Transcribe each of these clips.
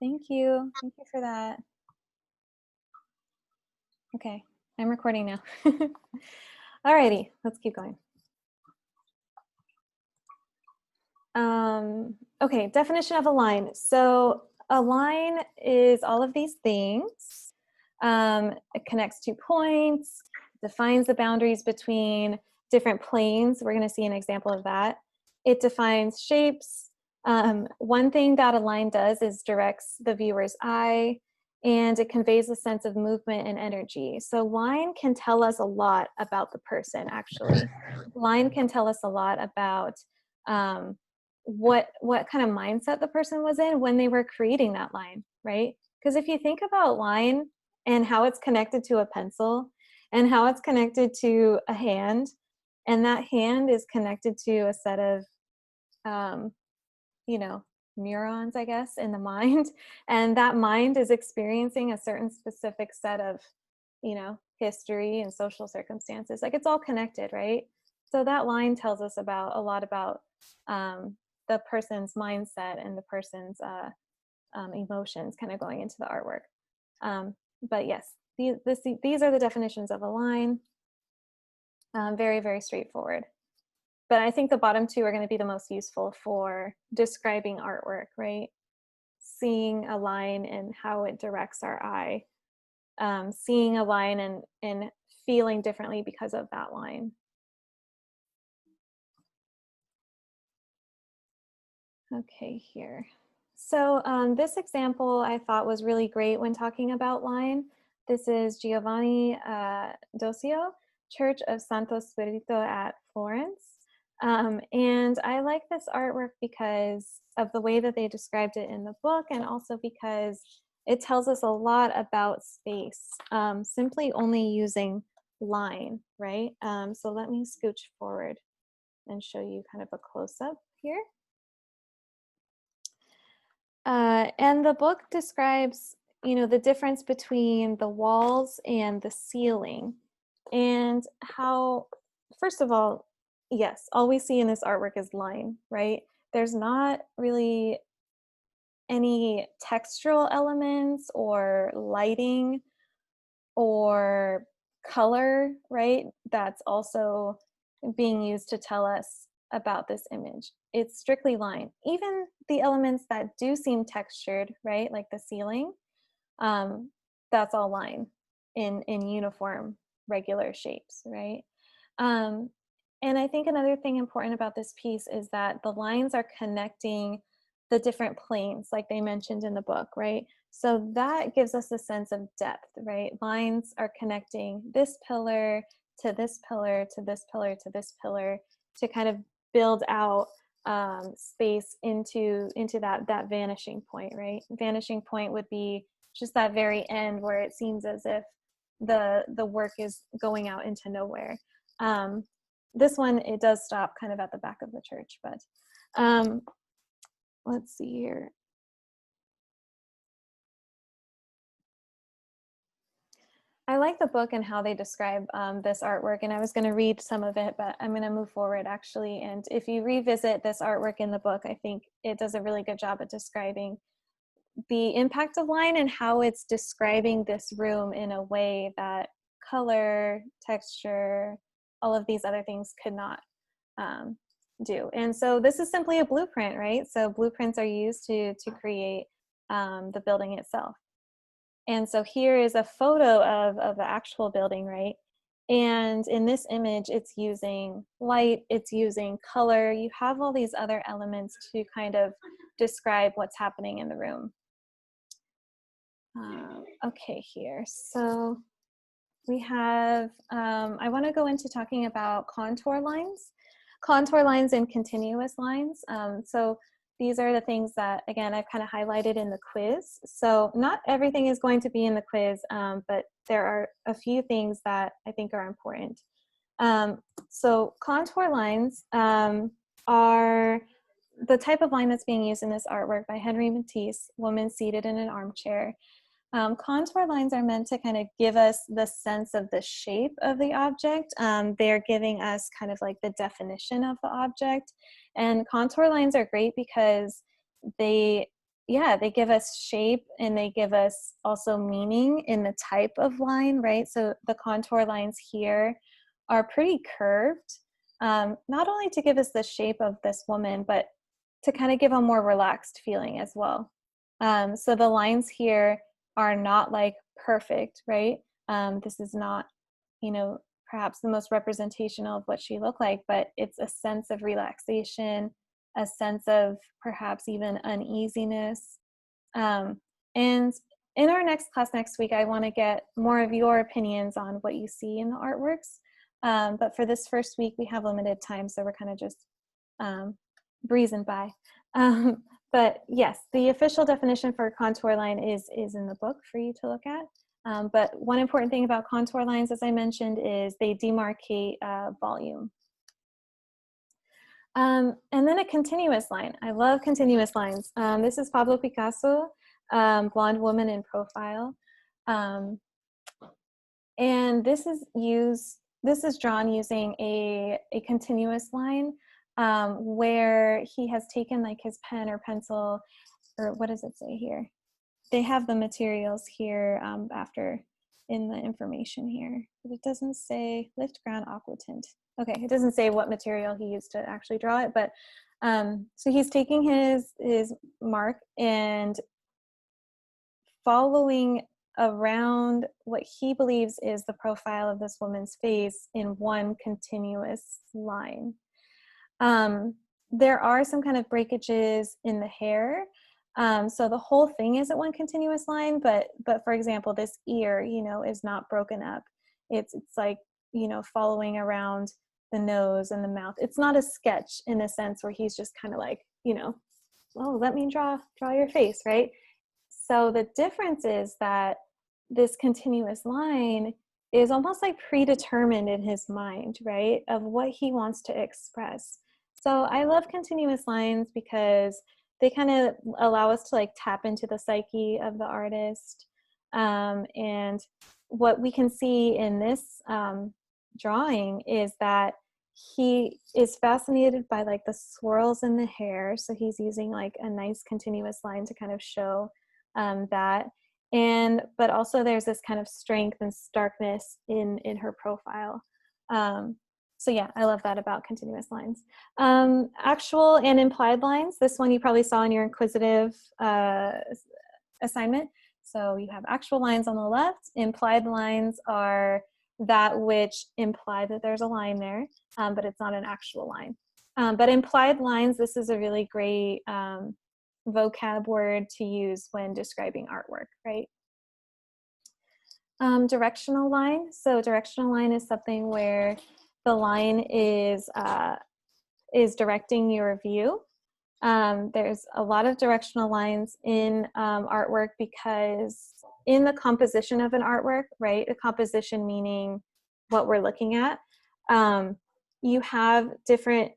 Thank you. Thank you for that. Okay, I'm recording now. Alrighty, let's keep going. Okay, definition of a line. So a line is all of these things. It connects 2 points, defines the boundaries between different planes. We're going to see an example of that. It defines shapes. One thing that a line does is directs the viewer's eye, and it conveys a sense of movement and energy. So line can tell us a lot about the person, actually. Line can tell us a lot about what kind of mindset the person was in when they were creating that line, right? Because if you think about line and how it's connected to a pencil and how it's connected to a hand, and that hand is connected to a set of you know, neurons, I guess, in the mind, and that mind is experiencing a certain specific set of, history and social circumstances. Like, it's all connected, right? So that line tells us about a lot about the person's mindset and the person's emotions kind of going into the artwork. But yes, these are the definitions of a line. Very, very straightforward. But I think the bottom 2 are going to be the most useful for describing artwork, right? Seeing a line and how it directs our eye. Seeing a line and feeling differently because of that line. Okay, here. So this example I thought was really great when talking about line. This is Giovanni Docio, Church of Santo Spirito at Florence. And I like this artwork because of the way that they described it in the book, and also because it tells us a lot about space, simply only using line, right? So let me scooch forward and show you kind of a close-up here. And the book describes, the difference between the walls and the ceiling, and how, first of all, yes, all we see in this artwork is line, right? There's not really any textural elements or lighting or color, right? That's also being used to tell us about this image. It's strictly line. Even the elements that do seem textured, right, like the ceiling, that's all line in uniform, regular shapes, right? And I think another thing important about this piece is that the lines are connecting the different planes, like they mentioned in the book, right? So that gives us a sense of depth, right? Lines are connecting this pillar to this pillar to this pillar to this pillar to kind of build out space into that vanishing point, right? Vanishing point would be just that very end where it seems as if the work is going out into nowhere. This one, it does stop kind of at the back of the church, but let's see here. I like the book and how they describe this artwork, and I was going to read some of it, but I'm going to move forward actually. And if you revisit this artwork in the book, I think it does a really good job at describing the impact of line and how it's describing this room in a way that color, texture, all of these other things could not do. And so this is simply a blueprint, right? So blueprints are used to create the building itself. And so here is a photo of the actual building, right? And in this image, it's using light, it's using color. You have all these other elements to kind of describe what's happening in the room. Okay, here. So we have, I want to go into talking about contour lines and continuous lines. So these are the things that, again, I've kind of highlighted in the quiz. So not everything is going to be in the quiz, but there are a few things that I think are important. So contour lines are the type of line that's being used in this artwork by Henry Matisse, Woman Seated in an Armchair. Contour lines are meant to kind of give us the sense of the shape of the object. They're giving us kind of like the definition of the object. And contour lines are great because they yeah, they give us shape and they give us also meaning in the type of line, right? So the contour lines here are pretty curved, not only to give us the shape of this woman, but to kind of give a more relaxed feeling as well. So the lines here are not like perfect, right? This is not, you know, perhaps the most representational of what she looked like, but it's a sense of relaxation, a sense of perhaps even uneasiness. Um, and in our next class next week, I want to get more of your opinions on what you see in the artworks. But for this first week, we have limited time, so we're kind of just um, breezing by. Um, but yes, the official definition for contour line is in the book for you to look at. But one important thing about contour lines, as I mentioned, is they demarcate volume. And then a continuous line. I love continuous lines. This is Pablo Picasso, Blonde Woman in Profile. And this is drawn using a continuous line where he has taken like his pen or pencil, or what does it say here? They have the materials here after in the information here, but it doesn't say lift ground aqua tint. Okay, it doesn't say what material he used to actually draw it, but so he's taking his mark and following around what he believes is the profile of this woman's face in one continuous line. There are some kind of breakages in the hair. So the whole thing isn't one continuous line, but for example, this ear, is not broken up. It's like, following around the nose and the mouth. It's not a sketch in a sense where he's just kind of like, oh, let me draw your face, right? So the difference is that this continuous line is almost like predetermined in his mind, right, of what he wants to express. So I love continuous lines because they kind of allow us to like tap into the psyche of the artist. And what we can see in this drawing is that he is fascinated by like the swirls in the hair. So he's using like a nice continuous line to kind of show that. But also there's this kind of strength and starkness in her profile. So yeah, I love that about continuous lines. Actual and implied lines. This one you probably saw in your inquisitive assignment. So you have actual lines on the left. Implied lines are that which imply that there's a line there, but it's not an actual line. But implied lines, this is a really great vocab word to use when describing artwork, right? Directional line. So directional line is something where the line is directing your view. There's a lot of directional lines in artwork because in the composition of an artwork, right? A composition meaning what we're looking at. You have different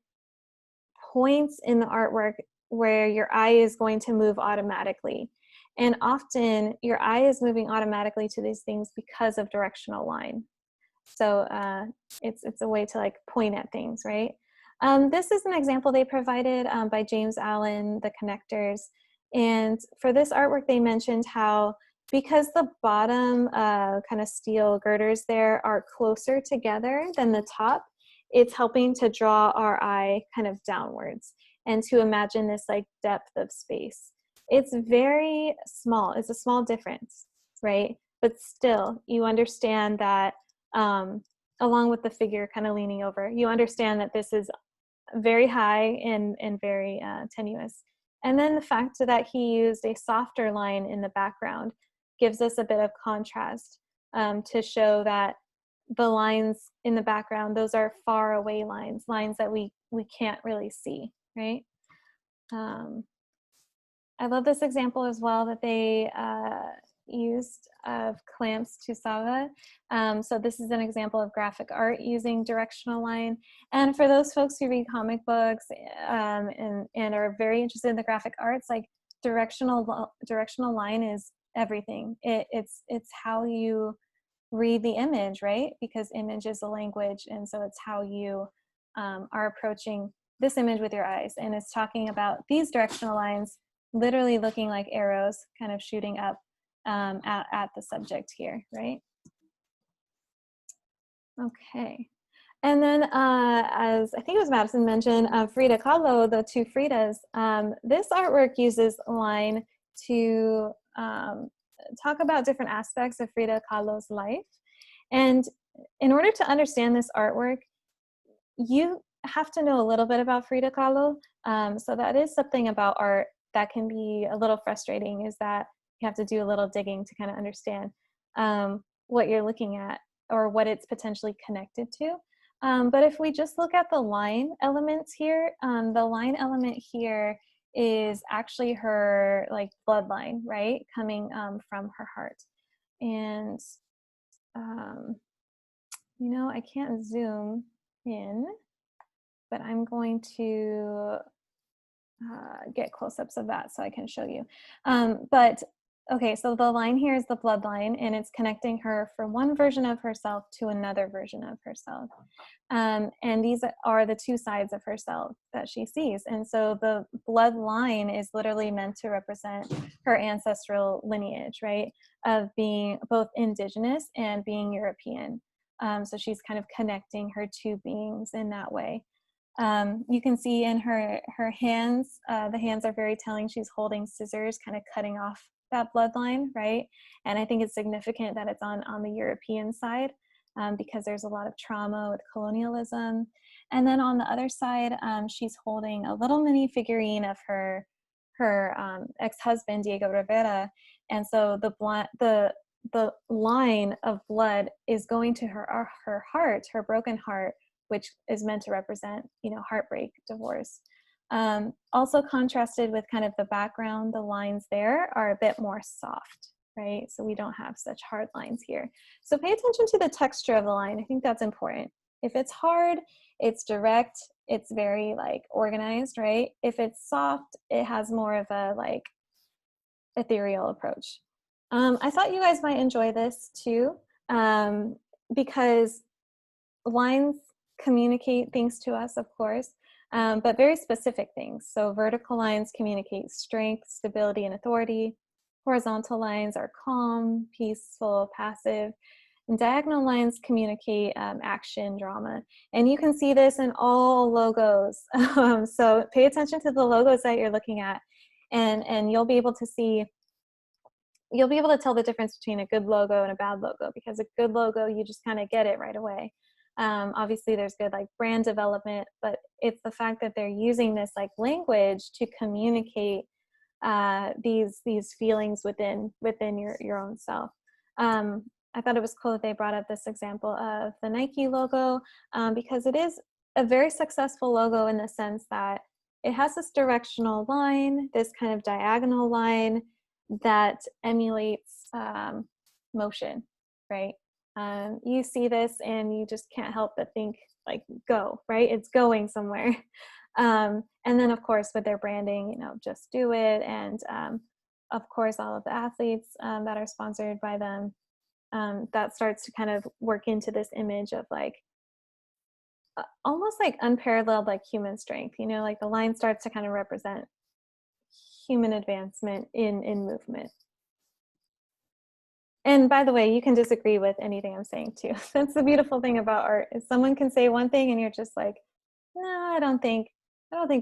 points in the artwork where your eye is going to move automatically. And often your eye is moving automatically to these things because of directional line. So it's a way to like point at things, right? This is an example they provided by James Allen, the connectors. And for this artwork, they mentioned how because the bottom kind of steel girders there are closer together than the top, it's helping to draw our eye kind of downwards and to imagine this like depth of space. It's very small. It's a small difference, right? But still, you understand that along with the figure kind of leaning over, you understand that this is very high and very tenuous. And then the fact that he used a softer line in the background gives us a bit of contrast to show that the lines in the background, those are far away lines that we can't really see, right? I love this example as well that they used of Clamps to Saga. So this is an example of graphic art using directional line. And for those folks who read comic books and are very interested in the graphic arts, like directional line is everything. It's how you read the image, right? Because image is a language, and so it's how you are approaching this image with your eyes. And it's talking about these directional lines literally looking like arrows kind of shooting up at the subject here, right? Okay. And then, as I think it was Madison mentioned, Frida Kahlo, the two Fridas, this artwork uses line to talk about different aspects of Frida Kahlo's life. And in order to understand this artwork, you have to know a little bit about Frida Kahlo. So that is something about art that can be a little frustrating, is that you have to do a little digging to kind of understand what you're looking at or what it's potentially connected to. But if we just look at the line elements here, the line element here is actually her like bloodline, right? Coming from her heart. And, you know, I can't zoom in, but I'm going to get close-ups of that so I can show you. But okay, so the line here is the bloodline, and it's connecting her from one version of herself to another version of herself. And these are the two sides of herself that she sees. And so the bloodline is literally meant to represent her ancestral lineage, right? Of being both indigenous and being European. So she's kind of connecting her two beings in that way. You can see in her hands, the hands are very telling. She's holding scissors, kind of cutting off that bloodline, right? And I think it's significant that it's on the European side, because there's a lot of trauma with colonialism. And then on the other side, she's holding a little mini figurine of her ex-husband, Diego Rivera. And so the line of blood is going to her heart, her broken heart, which is meant to represent, you know, heartbreak, divorce. Also contrasted with kind of the background, the lines there are a bit more soft, right? So we don't have such hard lines here. So pay attention to the texture of the line. I think that's important. If it's hard, it's direct, it's very like organized, right? If it's soft, it has more of a like ethereal approach. I thought you guys might enjoy this too, because lines communicate things to us, of course, but very specific things. So vertical lines communicate strength, stability, and authority. Horizontal lines are calm, peaceful, passive. And diagonal lines communicate action, drama. And you can see this in all logos. So pay attention to the logos that you're looking at, and you'll be able to see, you'll be able to tell the difference between a good logo and a bad logo, because a good logo, you just kind of get it right away. Obviously there's good like brand development, but it's the fact that they're using this like language to communicate these feelings within your own self. I thought it was cool that they brought up this example of the Nike logo, because it is a very successful logo in the sense that it has this directional line, this kind of diagonal line that emulates motion, right? You see this and you just can't help but think like go, right? It's going somewhere. And then of course with their branding, you know, just do it. And of course all of the athletes that are sponsored by them, that starts to kind of work into this image of like almost like unparalleled like human strength, you know, like the line starts to kind of represent human advancement in movement. And by the way, you can disagree with anything I'm saying too. That's the beautiful thing about art, is someone can say one thing and you're just like, no, I don't think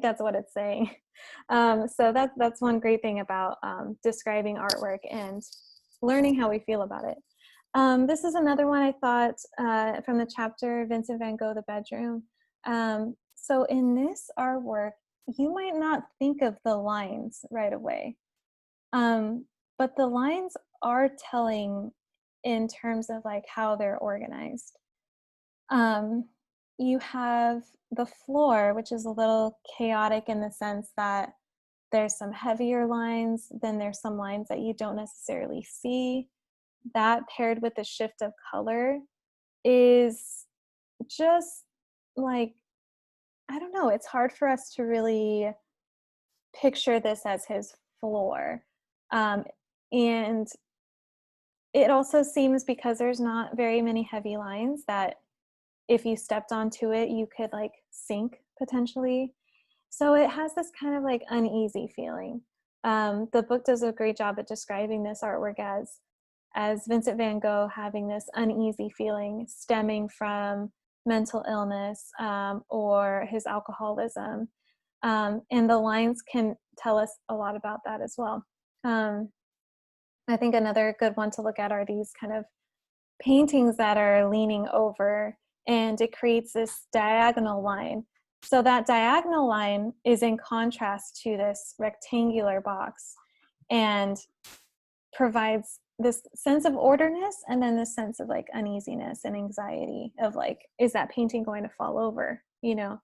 that's what it's saying. So that's one great thing about describing artwork and learning how we feel about it. This is another one I thought from the chapter, Vincent van Gogh, The Bedroom. So in this artwork, you might not think of the lines right away. But the lines are telling in terms of like how they're organized. You have the floor, which is a little chaotic in the sense that there's some heavier lines, then there's some lines that you don't necessarily see. That paired with the shift of color is just like, I don't know, it's hard for us to really picture this as his floor. And it also seems, because there's not very many heavy lines, that if you stepped onto it, you could like sink potentially. So it has this kind of like uneasy feeling. The book does a great job at describing this artwork as Vincent van Gogh having this uneasy feeling stemming from mental illness or his alcoholism. And the lines can tell us a lot about that as well. I think another good one to look at are these kind of paintings that are leaning over, and it creates this diagonal line. So that diagonal line is in contrast to this rectangular box and provides this sense of orderness, and then this sense of like uneasiness and anxiety of like, is that painting going to fall over, you know?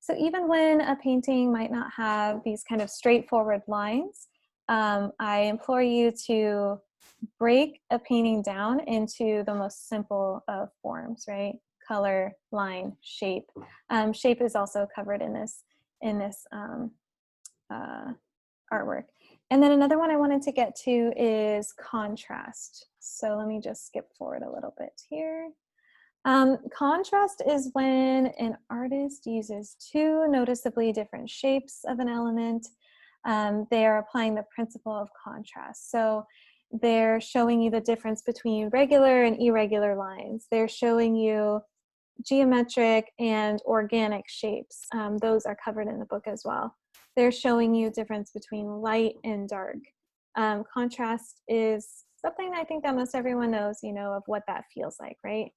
So even when a painting might not have these kind of straightforward lines, I implore you to break a painting down into the most simple of forms, right? Color, line, shape. Shape is also covered in this artwork. And then another one I wanted to get to is contrast. So let me just skip forward a little bit here. Contrast is when an artist uses two noticeably different shapes of an element. They are applying the principle of contrast. So they're showing you the difference between regular and irregular lines. They're showing you geometric and organic shapes. Those are covered in the book as well. They're showing you difference between light and dark. Contrast is something I think that most everyone knows, you know, of what that feels like, right?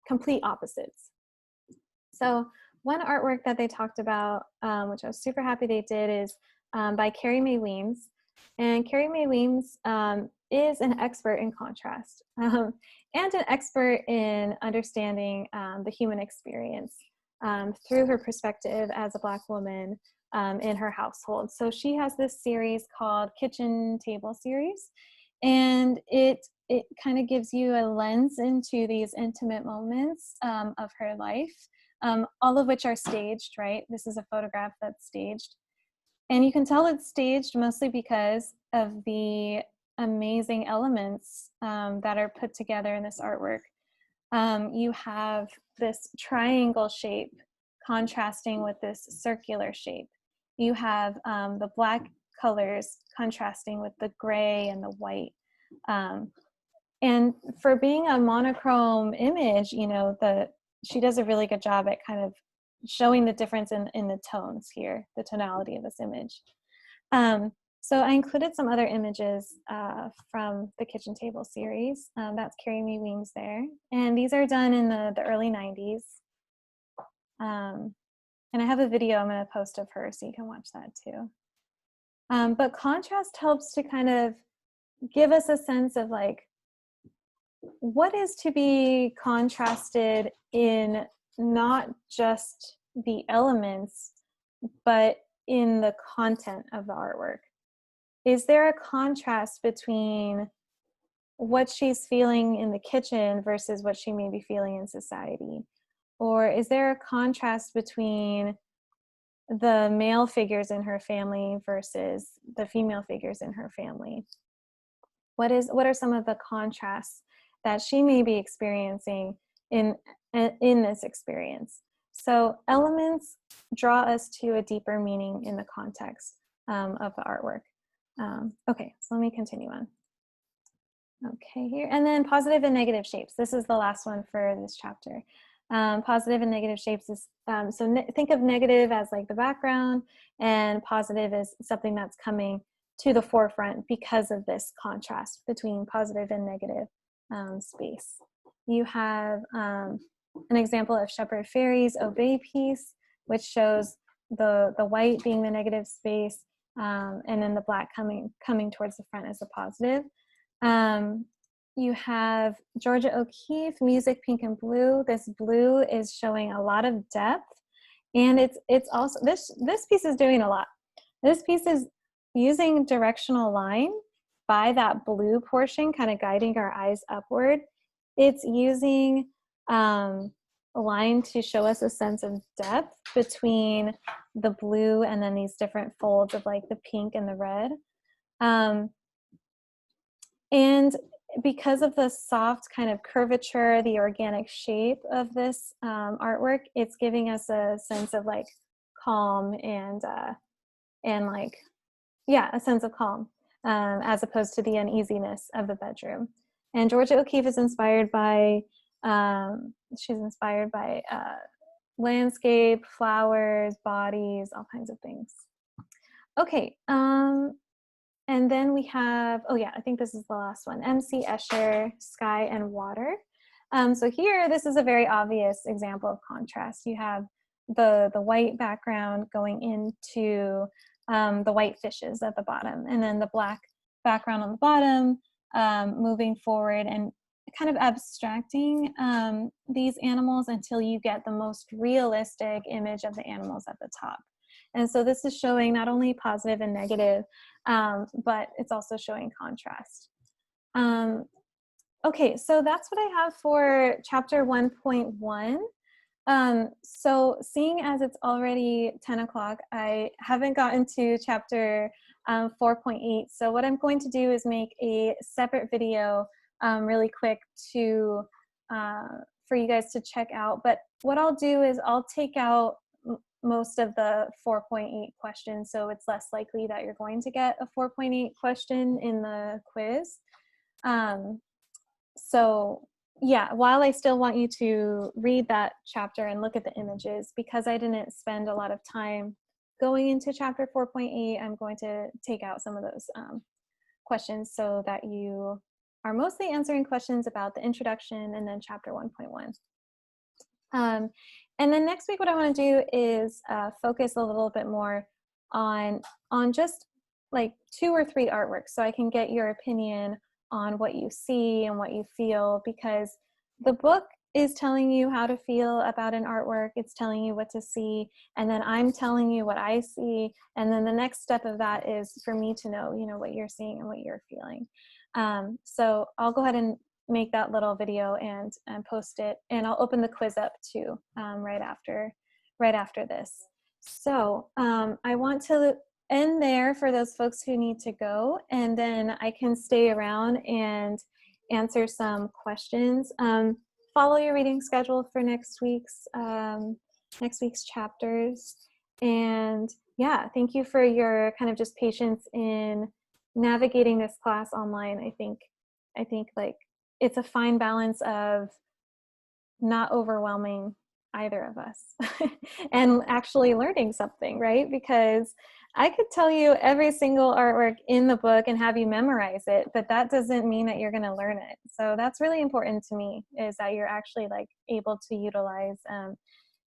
Complete opposites. So one artwork that they talked about, which I was super happy they did, is by Carrie Mae Weems. And Carrie Mae Weems is an expert in contrast and an expert in understanding the human experience through her perspective as a Black woman in her household. So she has this series called Kitchen Table Series, and it kind of gives you a lens into these intimate moments of her life, all of which are staged, right? This is a photograph that's staged. And you can tell it's staged mostly because of the amazing elements that are put together in this artwork. You have this triangle shape contrasting with this circular shape. You have the Black colors contrasting with the gray and the white. And for being a monochrome image, you know, she does a really good job at kind of showing the difference in the tones here, the tonality of this image. So I included some other images from the Kitchen Table series. That's Carrie Mae Weems there. And these are done in the early 90s. And I have a video I'm going to post of her so you can watch that too. But contrast helps to kind of give us a sense of like, what is to be contrasted in not just the elements, but in the content of the artwork? Is there a contrast between what she's feeling in the kitchen versus what she may be feeling in society? Or is there a contrast between the male figures in her family versus the female figures in her family? What are some of the contrasts that she may be experiencing in this experience? So elements draw us to a deeper meaning in the context of the artwork. Okay, so let me continue on. Okay, here, and then positive and negative shapes. This is the last one for this chapter. Positive and negative shapes is, think of negative as like the background, and positive is something that's coming to the forefront because of this contrast between positive and negative space. You have an example of Shepard Fairey's Obey piece, which shows the white being the negative space, and then the black coming towards the front as a positive. You have Georgia O'Keeffe, Music Pink and Blue. This blue is showing a lot of depth, and it's also, this piece is doing a lot. This piece is using directional line by that blue portion, kind of guiding our eyes upward. It's using a line to show us a sense of depth between the blue and then these different folds of like the pink and the red. And because of the soft kind of curvature, the organic shape of this artwork, it's giving us a sense of like calm and like Yeah, a sense of calm, as opposed to the uneasiness of the bedroom. And Georgia O'Keeffe is inspired by, she's inspired by landscape, flowers, bodies, all kinds of things. Okay, and then we have, oh yeah, I think this is the last one, M.C. Escher, Sky and Water. So here, this is a very obvious example of contrast. You have the white background going into the white fishes at the bottom, and then the black background on the bottom, moving forward and kind of abstracting these animals until you get the most realistic image of the animals at the top. And so this is showing not only positive and negative, but it's also showing contrast. Okay, so that's what I have for chapter 1.1. So seeing as it's already 10 o'clock, I haven't gotten to chapter 4.8. So what I'm going to do is make a separate video really quick to for you guys to check out. But what I'll do is I'll take out most of the 4.8 questions, so it's less likely that you're going to get a 4.8 question in the quiz. So yeah, while I still want you to read that chapter and look at the images, because I didn't spend a lot of time going into chapter 4.8, I'm going to take out some of those questions so that you are mostly answering questions about the introduction and then chapter 1.1. And then next week, what I want to do is focus a little bit more on just like 2 or 3 artworks, so I can get your opinion on what you see and what you feel, because the book is telling you how to feel about an artwork. It's telling you what to see, and then I'm telling you what I see, and then the next step of that is for me to know, what you're seeing and what you're feeling. So I'll go ahead and make that little video and post it, and I'll open the quiz up too right after this. So I want to end there for those folks who need to go, and then I can stay around and answer some questions. Follow your reading schedule for next week's chapters. And yeah, thank you for your kind of just patience in navigating this class online. I think like it's a fine balance of not overwhelming either of us and actually learning something, right? Because I could tell you every single artwork in the book and have you memorize it, but that doesn't mean that you're going to learn it. So that's really important to me, is that you're actually like able to utilize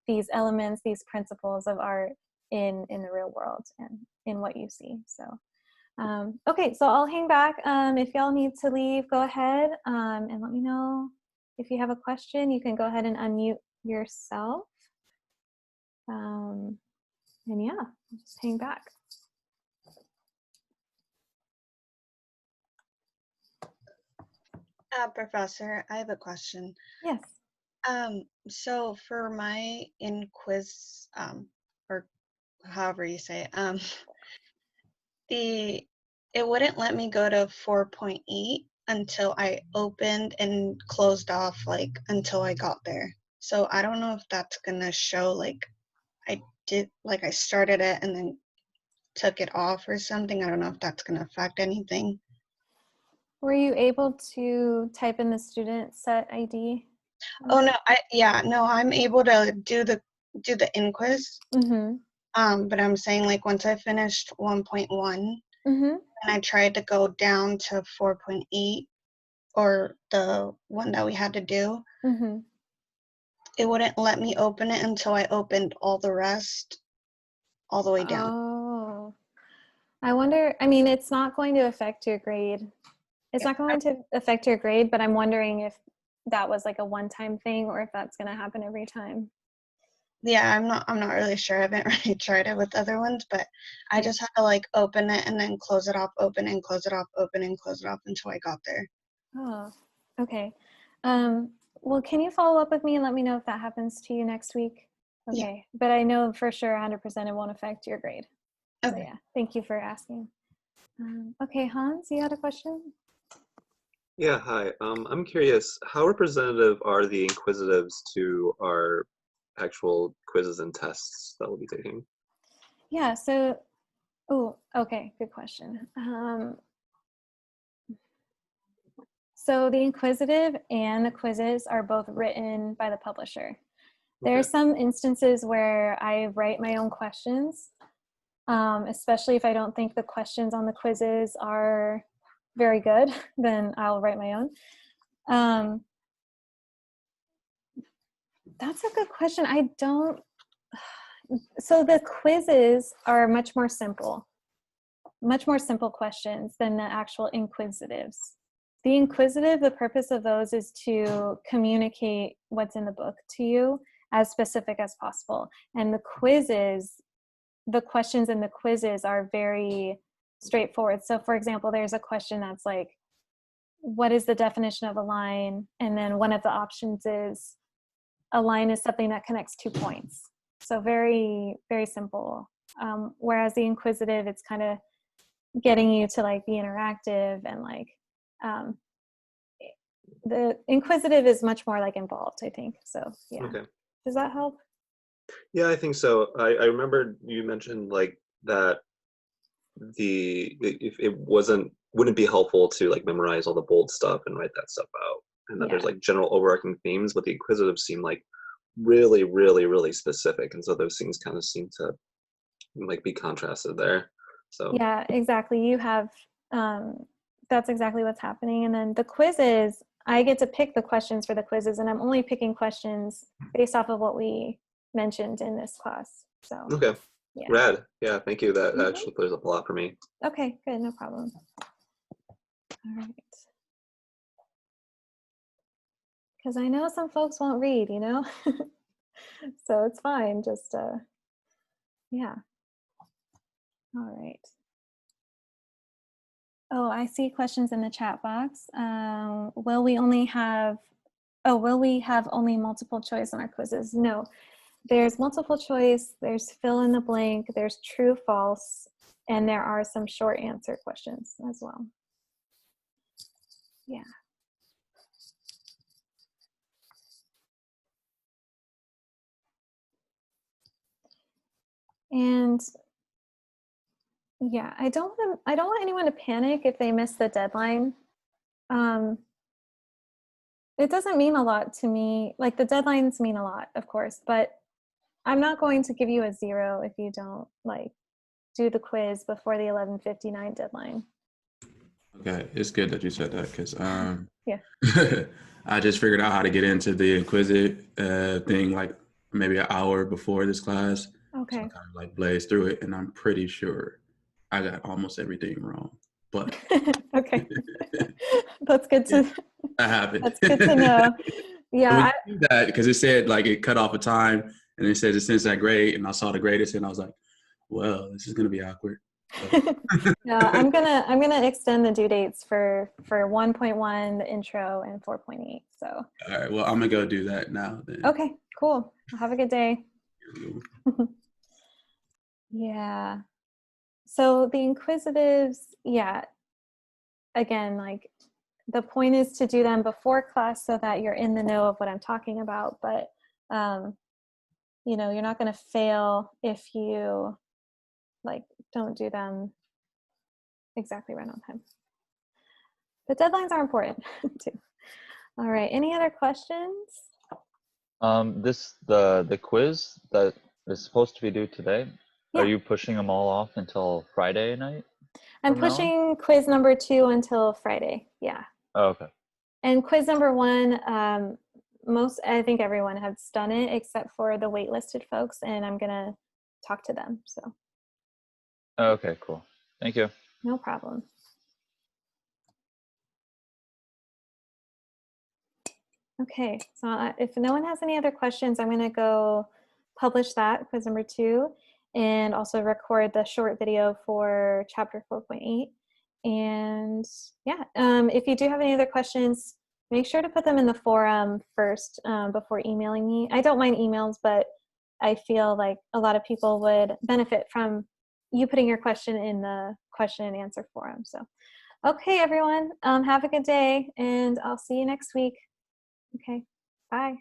these elements, these principles of art in the real world and in what you see. So okay, so I'll hang back. If y'all need to leave, go ahead and let me know if you have a question. You can go ahead and unmute yourself. And yeah, I'll just hang back. Professor, I have a question. Yes. So for my in-quiz, or however you say it, it wouldn't let me go to 4.8 until I opened and closed off, like, until I got there. So I don't know if that's gonna show, like, I started it and then took it off or something. I don't know if that's gonna affect anything. Were you able to type in the student set ID? Oh no, I'm able to do the in-quiz. Mm-hmm. But I'm saying, like, once I finished 1.1 Mm-hmm. and I tried to go down to 4.8, or the one that we had to do, Mm-hmm. it wouldn't let me open it until I opened all the rest all the way down. Oh, I wonder, I mean, it's not going to affect your grade. It's not going to affect your grade, but I'm wondering if that was like a one-time thing or if that's going to happen every time. Yeah, I'm not really sure. I haven't really tried it with other ones, but I just had to, like, open it and then close it off, open and close it off, open and close it off until I got there. Oh, okay. Well, can you follow up with me and let me know if that happens to you next week? Okay, Yeah. but I know for sure 100% it won't affect your grade. Okay. So yeah, thank you for asking. Okay, Hans, you had a question? Yeah, hi. I'm curious, how representative are the inquisitives to our actual quizzes and tests that we'll be taking? Yeah, so Oh, okay, good question. So the inquisitive and the quizzes are both written by the publisher. There are Okay. some instances where I write my own questions, especially if I don't think the questions on the quizzes are very good, then I'll write my own. That's a good question. So the quizzes are much more simple questions than the actual inquisitives. The inquisitive, the purpose of those is to communicate what's in the book to you as specific as possible. And the quizzes, the questions in the quizzes are very straightforward. So for example, there's a question that's like, what is the definition of a line? And then one of the options is, a line is something that connects 2 points. So very, very simple. Whereas the inquisitive, it's kind of getting you to like be interactive and like, the inquisitive is much more like involved, I think. So yeah. Okay. Does that help? Yeah, I think so. I remember you mentioned like that if it wouldn't be helpful to like memorize all the bold stuff and write that stuff out. And that there's Yeah. like general overarching themes, but the inquisitive seem like really, really, really specific. And so those things kind of seem to like be contrasted there. So Yeah, exactly. You have, that's exactly what's happening. And then the quizzes, I get to pick the questions for the quizzes, and I'm only picking questions based off of what we mentioned in this class. So okay. yeah. Rad. Yeah, thank you. That Mhm. actually clears up a lot for me. Okay, good, no problem. All right. Because I know some folks won't read, you know? So it's fine, just, yeah. All right. Oh, I see questions in the chat box. Will we have only multiple choice on our quizzes? No, there's multiple choice, there's fill in the blank, there's true, false, and there are some short answer questions as well. Yeah. And yeah, I don't want anyone to panic if they miss the deadline. It doesn't mean a lot to me. Like the deadlines mean a lot, of course, but I'm not going to give you a 0 if you don't like do the quiz before the 11:59 deadline. Okay, it's good that you said that because Yeah. I just figured out how to get into the inquisitive thing like maybe an hour before this class. So Okay. I kind of like blazed through it, and I'm pretty sure I got almost everything wrong. But Okay. That's good yeah, to that happened. that's good to know. And when Yeah. you do that, because it said like it cut off a time, and it said since that grade, and I saw the greatest, and I was like, well, this is gonna be awkward. Yeah, I'm gonna extend the due dates for 1.1, the intro, and 4.8. So All right, well, I'm gonna go do that now then. okay, cool. Well, have a good day. Yeah. So the inquisitives, yeah, again, like the point is to do them before class so that you're in the know of what I'm talking about. But you know, you're not gonna fail if you like don't do them exactly right on time. But deadlines are important too. All right, any other questions? The quiz that is supposed to be due today, Yeah. are you pushing them all off until Friday night? I'm from now on? pushing quiz number 2 until Friday. Yeah. Oh, okay. And quiz number 1, I think everyone has done it except for the waitlisted folks, and I'm gonna talk to them. So Okay, cool. Thank you. no problem. Okay, so if no one has any other questions, I'm gonna go publish that, quiz number 2, and also record the short video for chapter 4.8. And yeah, if you do have any other questions, make sure to put them in the forum first before emailing me. I don't mind emails, but I feel like a lot of people would benefit from you putting your question in the question and answer forum. So, okay, everyone, have a good day, and I'll see you next week. Okay, bye.